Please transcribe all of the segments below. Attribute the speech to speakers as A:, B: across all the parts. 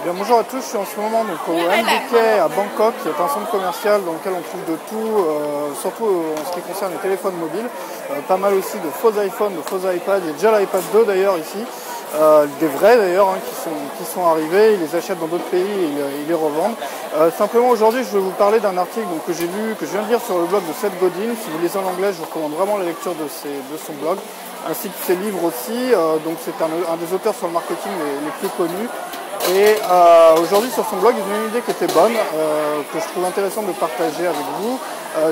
A: Bien, bonjour à tous, je suis en ce moment donc, au MBK à Bangkok, qui est un centre commercial dans lequel on trouve de tout, surtout en ce qui concerne les téléphones mobiles. Pas mal aussi de faux iPhones, de faux iPads, il y a déjà l'iPad 2 d'ailleurs ici, des vrais d'ailleurs qui sont arrivés, ils les achètent dans d'autres pays et ils les revendent. Simplement aujourd'hui je vais vous parler d'un article donc, que j'ai lu, que je viens de lire sur le blog de Seth Godin. Si vous lisez en anglais, je vous recommande vraiment la lecture de son blog, ainsi que ses livres aussi. Donc c'est un des auteurs sur le marketing les plus connus. Et aujourd'hui sur son blog, il a une idée qui était bonne, que je trouve intéressante de partager avec vous.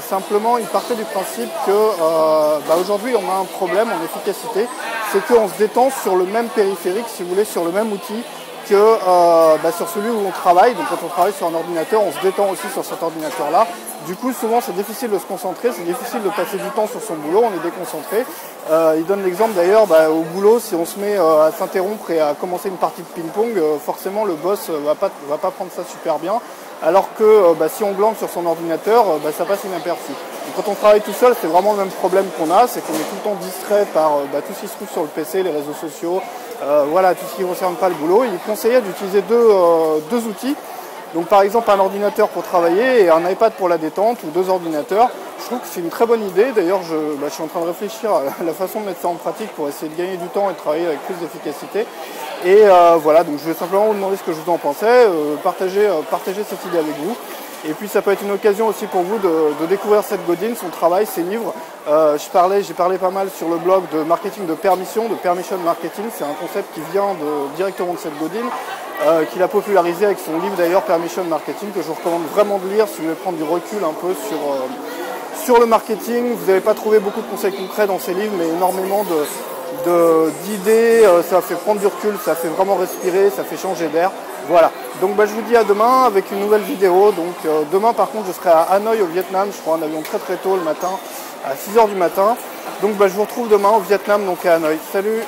A: Simplement, il partait du principe que aujourd'hui on a un problème en efficacité, c'est qu'on se détend sur le même périphérique, si vous voulez, sur le même outil que sur celui où on travaille. Donc quand on travaille sur un ordinateur, on se détend aussi sur cet ordinateur-là. Du coup, souvent, c'est difficile de se concentrer, c'est difficile de passer du temps sur son boulot, on est déconcentré. Il donne l'exemple d'ailleurs, au boulot, si on se met à s'interrompre et à commencer une partie de ping-pong, forcément le boss va pas prendre ça super bien. Alors que si on glande sur son ordinateur, ça passe inaperçu. Donc, quand on travaille tout seul, c'est vraiment le même problème qu'on a, c'est qu'on est tout le temps distrait par tout ce qui se trouve sur le PC, les réseaux sociaux, voilà, tout ce qui ne concerne pas le boulot. Il conseillait d'utiliser deux outils. Donc par exemple un ordinateur pour travailler et un iPad pour la détente, ou deux ordinateurs. Je trouve que c'est une très bonne idée. D'ailleurs, je suis en train de réfléchir à la façon de mettre ça en pratique pour essayer de gagner du temps et de travailler avec plus d'efficacité. Et voilà, donc je vais simplement vous demander ce que vous en pensez, partager cette idée avec vous. Et puis ça peut être une occasion aussi pour vous de découvrir Seth Godin, son travail, ses livres. J'ai parlé pas mal sur le blog de marketing de permission marketing. C'est un concept qui vient directement de Seth Godin, qu'il a popularisé avec son livre d'ailleurs Permission Marketing, que je vous recommande vraiment de lire si vous voulez prendre du recul un peu sur le marketing. Vous n'avez pas trouvé beaucoup de conseils concrets dans ces livres, mais énormément d'idées. Ça fait prendre du recul, ça fait vraiment respirer, ça fait changer d'air. Voilà, donc je vous dis à demain avec une nouvelle vidéo. Donc demain par contre je serai à Hanoï au Vietnam, je prends un avion très tôt le matin, à 6 h du matin. Donc je vous retrouve demain au Vietnam, donc à Hanoï. Salut!